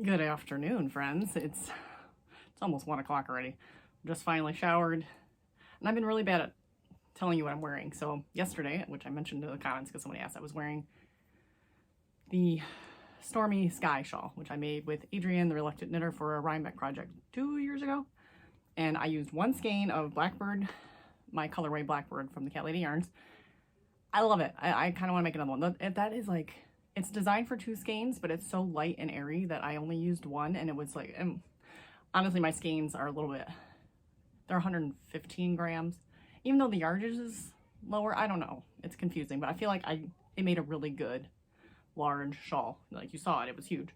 Good afternoon, friends. It's almost 1 o'clock already. Just finally showered, and I've been really bad at telling you what I'm wearing. So yesterday, which I mentioned in the comments because somebody asked, I was wearing the Stormy Sky shawl, which I made with Adrienne, the Reluctant Knitter, for a Rhinebeck project 2 years ago. And I used one skein of Blackbird, my colorway Blackbird from the Cat Lady Yarns. I love it. I kind of want to make another one. That is like, it's designed for 2 skeins, but it's so light and airy that I only used one, and it was like, honestly, my skeins are a little bit, they're 115 grams. Even though the yardage is lower, I don't know. It's confusing, but I feel like it made a really good large shawl. Like you saw it was huge.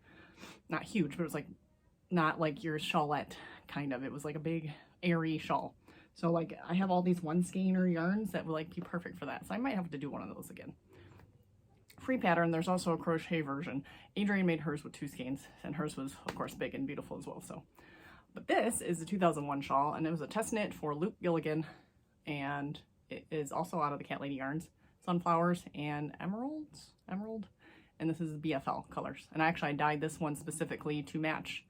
Not huge, but it was like, not like your shawlette kind of. It was like a big airy shawl. So like I have all these one skeiner yarns that would like be perfect for that. So I might have to do one of those again. Free pattern, there's also a crochet version. Adrienne made hers with 2 skeins, and hers was of course big and beautiful as well. So, but this is the 2001 shawl, and it was a test knit for Luke Gilligan, and it is also out of the Cat Lady Yarns, sunflowers and emerald, and this is BFL colors. And I dyed this one specifically to match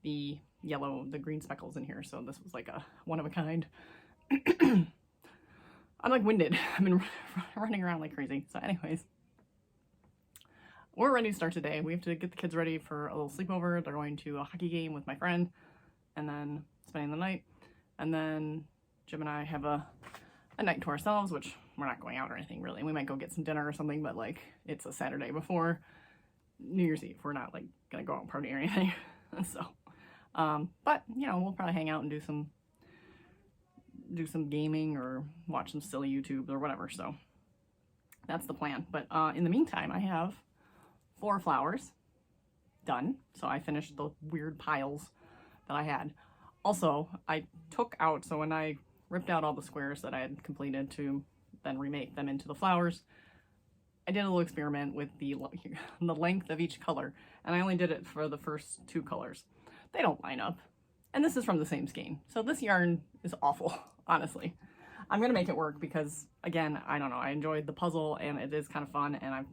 the yellow, the green speckles in here. So this was like a one of a kind. I'm like winded. I've been running around like crazy. So anyways, we're ready to start today. We have to get the kids ready for a little sleepover. They're going to a hockey game with my friend and then spending the night. And then Jim and I have a night to ourselves, which we're not going out or anything really. We might go get some dinner or something, but like it's a Saturday before New Year's Eve. We're not like gonna go out and party or anything. So, but you know, we'll probably hang out and do some gaming or watch some silly YouTube or whatever. So that's the plan. But in the meantime, I have 4 flowers done. So I finished the weird piles that I had. Also, I took out, so when I ripped out all the squares that I had completed to then remake them into the flowers, I did a little experiment with the length of each color, and I only did it for the first 2 colors. They don't line up, and this is from the same skein. So this yarn is awful, honestly. I'm gonna make it work because, again, I don't know, I enjoyed the puzzle and it is kind of fun, and I've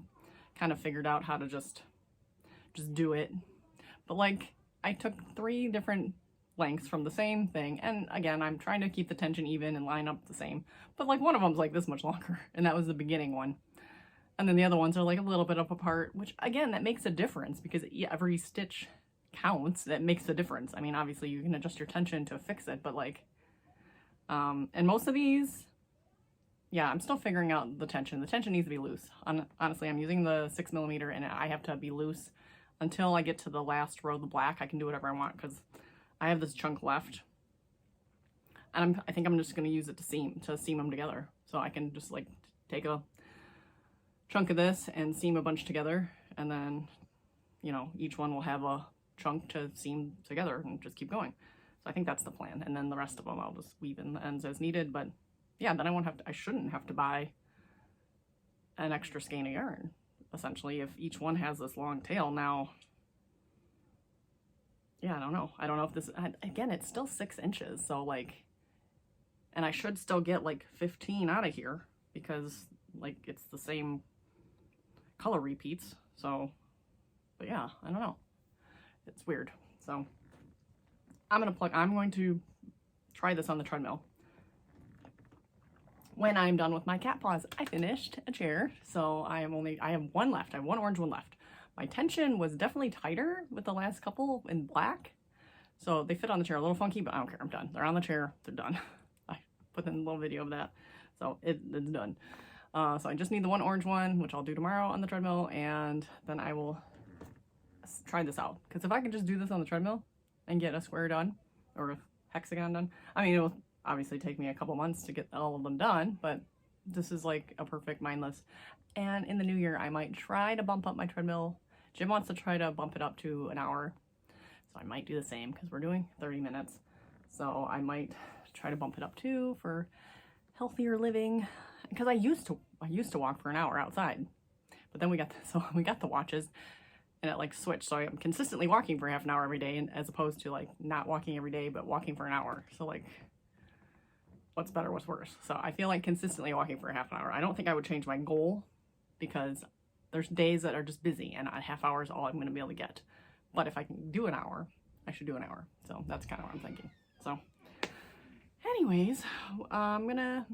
kind of figured out how to just do it. But like, I took 3 different lengths from the same thing, and again, I'm trying to keep the tension even and line up the same, but like one of them's like this much longer, and that was the beginning one, and then the other ones are like a little bit up apart, which again, that makes a difference because every stitch counts. That makes a difference. I mean, obviously you can adjust your tension to fix it, but like and most of these, yeah, I'm still figuring out the tension. The tension needs to be loose. Honestly, I'm using the 6mm, and I have to be loose until I get to the last row of the black. I can do whatever I want because I have this chunk left, and I think I'm just going to use it to seam them together. So I can just like take a chunk of this and seam a bunch together, and then, you know, each one will have a chunk to seam together and just keep going. So I think that's the plan, and then the rest of them I'll just weave in the ends as needed. But yeah, then I shouldn't have to buy an extra skein of yarn, essentially, if each one has this long tail. Now, yeah, I don't know if this, again, it's still 6 inches, so like, and I should still get like 15 out of here because like it's the same color repeats. So, but yeah, I don't know, it's weird. So I'm going to try this on the treadmill. When I'm done with my cat paws, I finished a chair, so I have one left. I have one orange one left. My tension was definitely tighter with the last couple in black, so they fit on the chair a little funky, but I don't care, I'm done. They're on the chair, they're done. I put in a little video of that, so it's done. So I just need the one orange one, which I'll do tomorrow on the treadmill, and then I will try this out. Because if I can just do this on the treadmill and get a square done, or a hexagon done, I mean, it will obviously take me a couple months to get all of them done, but this is like a perfect mindless. And in the new year, I might try to bump up my treadmill. Jim wants to try to bump it up to an hour, so I might do the same because we're doing 30 minutes. So I might try to bump it up too for healthier living, because I used to walk for an hour outside, but then we got the watches, and it like switched. So I'm consistently walking for half an hour every day, and as opposed to like not walking every day but walking for an hour. So like, what's better, what's worse? So I feel like consistently walking for a half an hour. I don't think I would change my goal because there's days that are just busy and a half hour is all I'm going to be able to get. But if I can do an hour, I should do an hour. So that's kind of what I'm thinking. So anyways, I'm gonna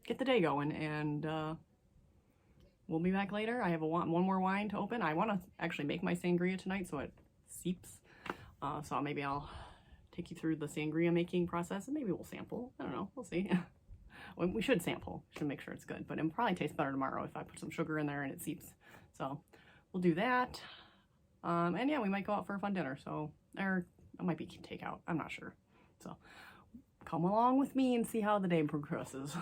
get the day going, and we'll be back later. I have one more wine to open. I want to actually make my sangria tonight so it seeps. So maybe I'll take you through the sangria making process, and maybe we'll sample. I don't know. We'll see. We should sample. Should make sure it's good. But it'll probably taste better tomorrow if I put some sugar in there and it seeps. So we'll do that. And yeah, we might go out for a fun dinner. So, or it might be takeout. I'm not sure. So come along with me and see how the day progresses.